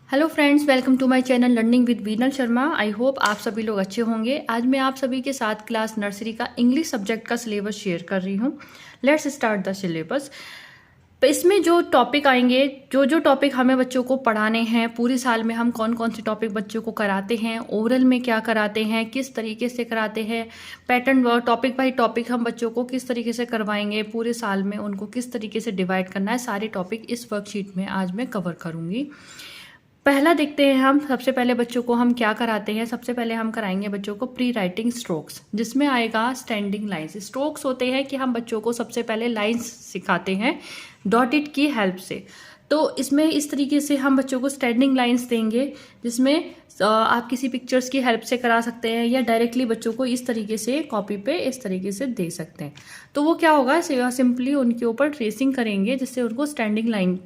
Hello friends, welcome to my channel learning with Veenal Sharma. I hope आप सभी लोग अच्छे होंगे। आज मैं आप सभी के साथ क्लास नर्सरी का इंग्लिश सब्जेक्ट का सिलेबस शेयर कर रही हूँ। Let's start the syllabus. इसमें जो टॉपिक आएंगे, जो टॉपिक हमें बच्चों को पढ़ाने हैं, पूरे साल में हम कौन कौन से टॉपिक बच्चों को कराते हैं, ओरल में क्या कराते हैं, किस तरीके से कराते हैं, पैटर्न टॉपिक बाई टॉपिक हम बच्चों को किस तरीके से करवाएंगे, पूरे साल में उनको किस तरीके से डिवाइड करना है, सारे टॉपिक इस वर्कशीट में आज मैं कवर करूँगी। पहला देखते हैं हम। सबसे पहले बच्चों को हम क्या कराते हैं। सबसे पहले हम कराएंगे बच्चों को प्री राइटिंग स्ट्रोक्स, जिसमें आएगा स्टैंडिंग लाइंस। स्ट्रोक्स होते हैं कि हम बच्चों को सबसे पहले लाइंस सिखाते हैं डॉटेड की हेल्प से। तो इसमें इस तरीके से हम बच्चों को स्टैंडिंग लाइंस देंगे, जिसमें आप किसी पिक्चर्स की हेल्प से करा सकते हैं या डायरेक्टली बच्चों को इस तरीके से कॉपी पे इस तरीके से दे सकते हैं। तो वो क्या होगा, सिंपली उनके ऊपर ट्रेसिंग करेंगे जिससे उनको स्टैंडिंग लाइन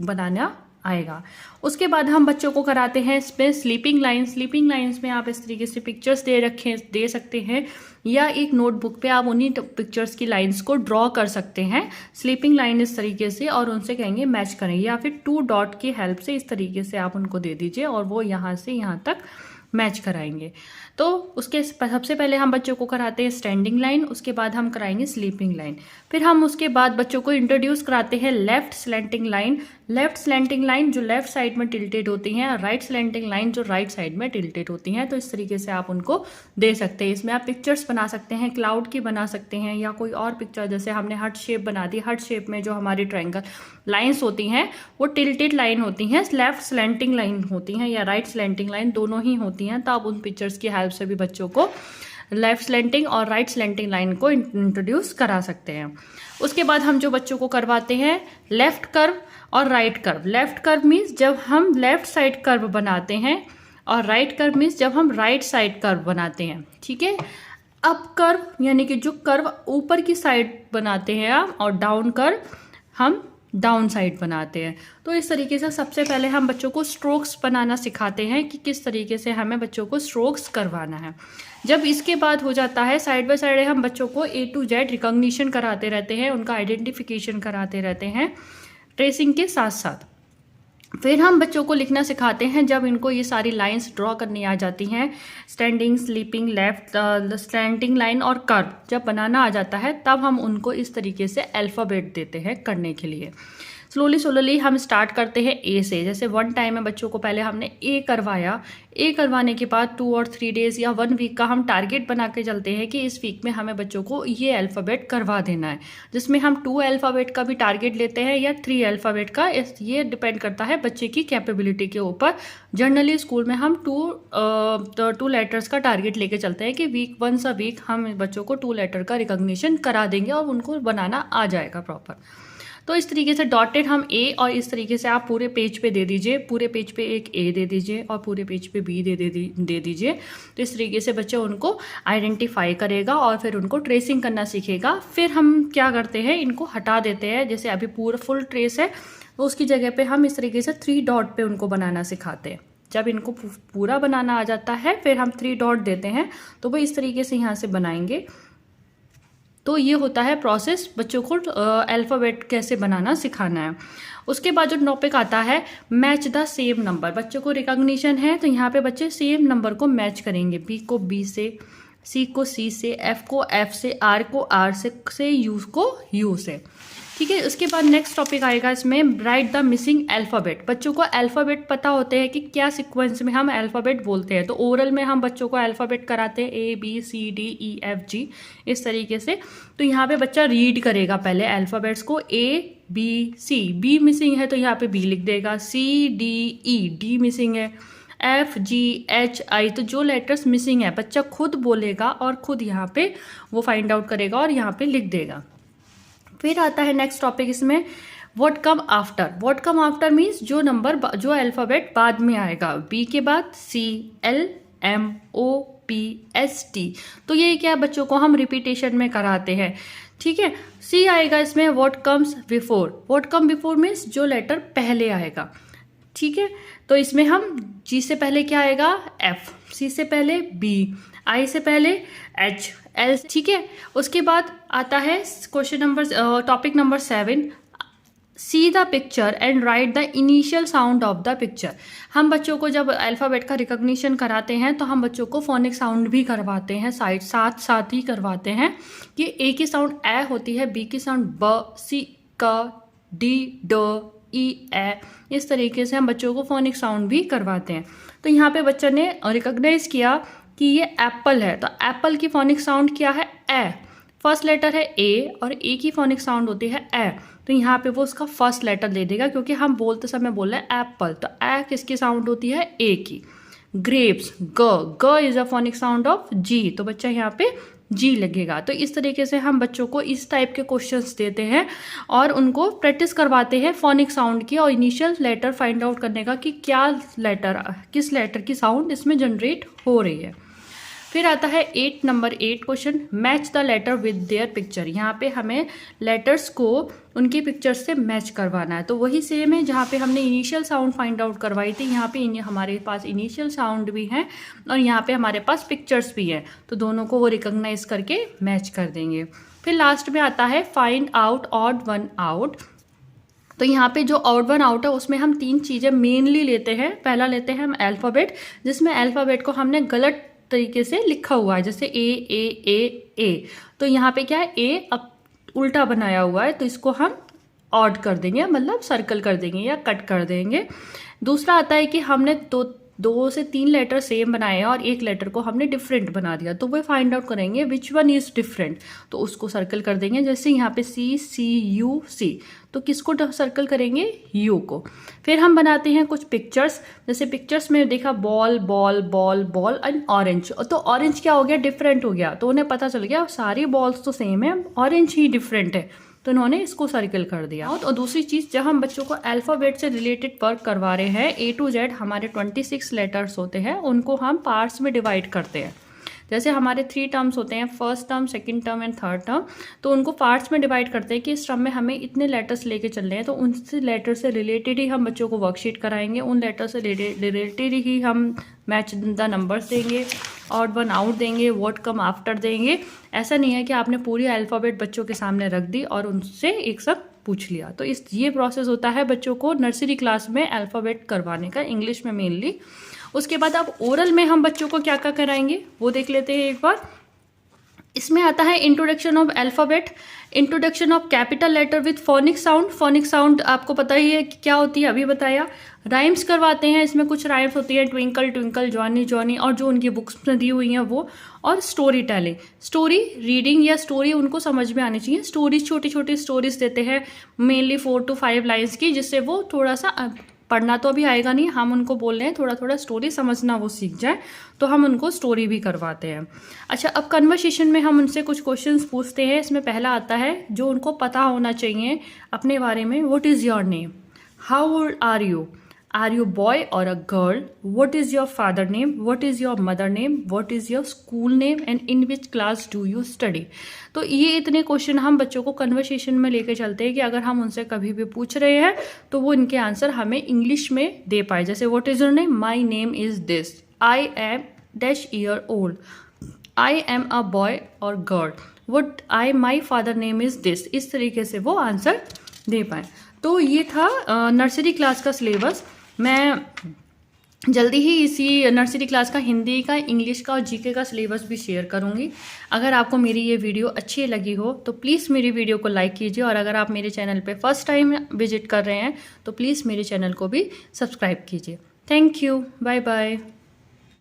बनाना आएगा। उसके बाद हम बच्चों को कराते हैं इसमें स्लीपिंग लाइंस। स्लीपिंग लाइंस में आप इस तरीके से पिक्चर्स दे सकते हैं या एक नोटबुक पे आप उन्हीं पिक्चर्स की लाइंस को ड्रॉ कर सकते हैं स्लीपिंग लाइन इस तरीके से, और उनसे कहेंगे मैच करें, या फिर 2 डॉट की हेल्प से इस तरीके से आप उनको दे दीजिए और वो यहाँ से यहाँ तक मैच कराएंगे। तो उसके सबसे पहले हम बच्चों को कराते हैं स्टैंडिंग लाइन, उसके बाद हम कराएंगे स्लीपिंग लाइन। फिर हम उसके बाद बच्चों को इंट्रोड्यूस कराते हैं left slanting line. Left slanting line जो लेफ्ट साइड में टिल्टेड होती हैं, और राइट स्लैंटिंग लाइन जो राइट साइड में टिल्टेड होती हैं। तो इस तरीके से आप उनको दे सकते हैं। इसमें आप पिक्चर्स बना सकते हैं, क्लाउड की बना सकते हैं या कोई और पिक्चर, जैसे हमने हार्ट शेप बना दी। हार्ट शेप में जो हमारी ट्रायंगल लाइंस होती हैं वो टिल्टेड लाइन होती हैं, लेफ्ट स्लैंटिंग लाइन होती हैं या राइट स्लैंटिंग लाइन, दोनों ही होती हैं। तो आप उन पिक्चर्स की हेल्प से भी बच्चों को लेफ्ट स्लैंटिंग और राइट स्लैंटिंग लाइन को इंट्रोड्यूस करा सकते हैं। उसके बाद हम जो बच्चों को करवाते हैं लेफ्ट कर्व और right curve. Left curve means जब हम लेफ्ट साइड कर्व बनाते हैं, और राइट कर्व मीन्स जब हम राइट साइड कर्व बनाते हैं। ठीक है। अप कर्व यानी कि जो कर्व ऊपर की साइड बनाते हैं आप, और डाउन कर्व हम डाउन साइड बनाते हैं। तो इस तरीके से सबसे पहले हम बच्चों को स्ट्रोक्स बनाना सिखाते हैं कि किस तरीके से हमें बच्चों को स्ट्रोक्स करवाना है। जब इसके बाद हो जाता है, साइड बाय साइड हम बच्चों को A to Z रिकॉग्निशन कराते रहते हैं, उनका आइडेंटिफिकेशन कराते रहते हैं ट्रेसिंग के साथ साथ। फिर हम बच्चों को लिखना सिखाते हैं। जब इनको ये सारी लाइंस ड्रॉ करनी आ जाती हैं, standing, sleeping, left, standing line और कर्व जब बनाना आ जाता है, तब हम उनको इस तरीके से अल्फ़ाबेट देते हैं करने के लिए। स्लोली हम स्टार्ट करते हैं ए से। जैसे 1 टाइम में बच्चों को पहले हमने ए करवाया। ए करवाने के बाद 2 और 3 डेज़ या 1 वीक का हम टारगेट बना के चलते हैं कि इस वीक में हमें बच्चों को ये अल्फ़ाबेट करवा देना है, जिसमें हम 2 अल्फ़ाबेट का भी टारगेट लेते हैं या 3 अल्फ़ाबेट का। ये डिपेंड करता है बच्चे की कैपेबिलिटी के ऊपर। जनरली स्कूल में हम 2 लेटर्स का टारगेट लेके चलते हैं कि वंस अ वीक हम बच्चों को 2 लेटर का रिकॉग्निशन करा देंगे और उनको बनाना आ जाएगा प्रॉपर। तो इस तरीके से डॉटेड हम ए, और इस तरीके से आप पूरे पेज पे दे दीजिए। पूरे पेज पे एक ए दे दीजिए और पूरे पेज पे बी दे दीजिए। तो इस तरीके से बच्चे उनको आइडेंटिफाई करेगा और फिर उनको ट्रेसिंग करना सीखेगा। फिर हम क्या करते हैं, इनको हटा देते हैं। जैसे अभी पूरा फुल ट्रेस है, तो उसकी जगह पे हम इस तरीके से 3 डॉट पे उनको बनाना सिखाते हैं। जब इनको पूरा बनाना आ जाता है, फिर हम 3 डॉट देते हैं, तो वो इस तरीके से यहाँ से बनाएंगे। तो ये होता है प्रोसेस, बच्चों को अल्फ़ाबेट कैसे बनाना सिखाना है। उसके बाद जो टॉपिक आता है मैच द सेम नंबर। बच्चों को रिकॉग्निशन है, तो यहाँ पे बच्चे सेम नंबर को मैच करेंगे। बी को बी से, सी को सी से, एफ को एफ से, आर को आर से, यू को यू से। ठीक है। उसके बाद नेक्स्ट टॉपिक आएगा इसमें राइट द मिसिंग अल्फ़ाबेट। बच्चों को अल्फ़ाबेट पता होते हैं कि क्या सीक्वेंस में हम अल्फ़ाबेट बोलते हैं। तो ओरल में हम बच्चों को अल्फ़ाबेट कराते हैं A B C D E F G इस तरीके से। तो यहाँ पे बच्चा रीड करेगा पहले अल्फ़ाबेट्स को, A B C, B missing है तो यहाँ पे B लिख देगा, C D E, D missing है, F G H I, तो जो लेटर्स मिसिंग है बच्चा खुद बोलेगा और खुद यहाँ पे वो फाइंड आउट करेगा और यहाँ पे लिख देगा। फिर आता है नेक्स्ट टॉपिक इसमें what come after. What come after means जो अल्फ़ाबेट बाद में आएगा। बी के बाद C L M O P S T। तो ये क्या बच्चों को हम रिपीटेशन में कराते हैं। ठीक है। C आएगा इसमें what comes before. What come before means जो लेटर पहले आएगा। ठीक है। तो इसमें हम G से पहले क्या आएगा, F, C से पहले B, I से पहले H, L। ठीक है। उसके बाद आता है topic number 7 see the picture and right the initial sound of the picture. हम बच्चों को जब अल्फ़ाबेट का रिकॉग्निशन कराते हैं तो हम बच्चों को फोनिक साउंड भी करवाते हैं, साथ साथ ही करवाते हैं कि ए की साउंड ए होती है, बी की साउंड ब, सी क, डी ड, ई ए। इस तरीके से हम बच्चों को फोनिक साउंड भी करवाते हैं। तो यहाँ पे बच्चे ने रिकॉग्नाइज किया कि ये एप्पल है, तो एप्पल की फोनिक साउंड क्या है? ए। फर्स्ट लेटर है ए और ए की फोनिक साउंड होती है ए, तो यहाँ पे वो उसका फर्स्ट लेटर दे देगा क्योंकि हम बोलते समय बोल रहे हैं एप्पल, तो ए किसकी साउंड होती है? ए की। ग्रेप्स, ग is a phonic sound of G, तो बच्चा यहाँ पे जी लगेगा। तो इस तरीके से हम बच्चों को इस टाइप के क्वेश्चंस देते हैं और उनको प्रैक्टिस करवाते हैं फोनिक साउंड की और इनिशियल लेटर फाइंड आउट करने का कि क्या लेटर, किस लेटर की साउंड इसमें जनरेट हो रही है। फिर आता है number 8 question, match the letter with their picture. यहाँ पे हमें लेटर्स को उनकी पिक्चर से मैच करवाना है। तो वही सेम है जहाँ पे हमने इनिशियल साउंड फाइंड आउट करवाई थी, यहाँ पे हमारे पास इनिशियल साउंड भी है और यहाँ पे हमारे पास पिक्चर्स भी हैं, तो दोनों को वो रिकॉग्नाइज करके मैच कर देंगे। फिर लास्ट में आता है find out odd one out. तो यहाँ पे जो ऑड वन आउट है उसमें हम 3 चीज़ें मेनली लेते हैं। पहला लेते हैं हम अल्फ़ाबेट, जिसमें अल्फ़ाबेट को हमने गलत तरीके से लिखा हुआ है, जैसे ए, तो यहाँ पे क्या है? ए अब उल्टा बनाया हुआ है, तो इसको हम ऑड कर देंगे, मतलब सर्कल कर देंगे या कट कर देंगे। दूसरा आता है कि हमने 2 से 3 लेटर सेम बनाए हैं और एक लेटर को हमने डिफरेंट बना दिया, तो वो फाइंड आउट करेंगे विच वन इज डिफरेंट, तो उसको सर्कल कर देंगे। जैसे यहाँ पे सी, तो किसको सर्कल करेंगे? यू को। फिर हम बनाते हैं कुछ पिक्चर्स, जैसे पिक्चर्स में देखा बॉल एंड ऑरेंज, तो ऑरेंज क्या हो गया? डिफरेंट हो गया, तो उन्हें पता चल गया सारी बॉल्स तो सेम है, ऑरेंज ही डिफरेंट है, तो इन्होंने इसको सर्कल कर दिया। और दूसरी चीज़, जब हम बच्चों को अल्फ़ाबेट से रिलेटेड वर्क करवा रहे हैं, A to Z हमारे 26 लेटर्स होते हैं, उनको हम पार्ट्स में डिवाइड करते हैं। जैसे हमारे 3 टर्म्स होते हैं, first term, second term and third term, तो उनको पार्ट्स में डिवाइड करते हैं कि इस टर्म में हमें इतने लेटर्स लेके चलने हैं, तो उनसे लेटर से रिलेटेड ही हम बच्चों को वर्कशीट कराएंगे, उन लेटर से रिलेटेड ही हम मैच द नंबर्स देंगे, ऑड वन आउट देंगे, व्हाट कम आफ्टर देंगे। ऐसा नहीं है कि आपने पूरी अल्फ़ाबेट बच्चों के सामने रख दी और उनसे एक साथ पूछ लिया। तो ये प्रोसेस होता है बच्चों को नर्सरी क्लास में अल्फ़ाबेट करवाने का, इंग्लिश में मेनली। उसके बाद अब ओरल में हम बच्चों को क्या क्या कराएंगे वो देख लेते हैं एक बार। इसमें आता है introduction of alphabet, introduction of capital letter with phonic sound. Phonic sound आपको पता ही है कि क्या होती है, अभी बताया। राइम्स करवाते हैं, इसमें कुछ राइम्स होती है, ट्विंकल ट्विंकल, जॉनी जॉनी, और जो उनकी बुक्स में दी हुई हैं वो। और स्टोरी टेलिंग, स्टोरी रीडिंग या स्टोरी उनको समझ में आनी चाहिए। स्टोरीज, छोटी छोटी स्टोरीज देते हैं, मेनली 4 to 5 लाइन्स की, जिससे वो थोड़ा सा पढ़ना तो अभी आएगा नहीं, हम उनको बोल रहे हैं थोड़ा थोड़ा स्टोरी समझना वो सीख जाए, तो हम उनको स्टोरी भी करवाते हैं। अच्छा, अब कन्वर्सेशन में हम उनसे कुछ क्वेश्चंस पूछते हैं। इसमें पहला आता है जो उनको पता होना चाहिए अपने बारे में, what is your name, how old are you boy और a girl, what is your father name, what is your mother name, what is your school name and in which class do you study. तो ये इतने question हम बच्चों को conversation में लेके चलते हैं कि अगर हम उनसे कभी भी पूछ रहे हैं तो वो इनके आंसर हमें इंग्लिश में दे पाए। जैसे what is your name, my name is this, I am dash year old, I am a boy और girl, my father name is this. इस तरीके से वो आंसर दे पाए। तो ये था नर्सरी क्लास का सिलेबस। मैं जल्दी ही इसी नर्सरी क्लास का हिंदी का, इंग्लिश का और जीके का सिलेबस भी शेयर करूंगी। अगर आपको मेरी ये वीडियो अच्छी लगी हो तो प्लीज़ मेरी वीडियो को लाइक कीजिए, और अगर आप मेरे चैनल पे फर्स्ट टाइम विजिट कर रहे हैं तो प्लीज़ मेरे चैनल को भी सब्सक्राइब कीजिए। Thank you, bye bye.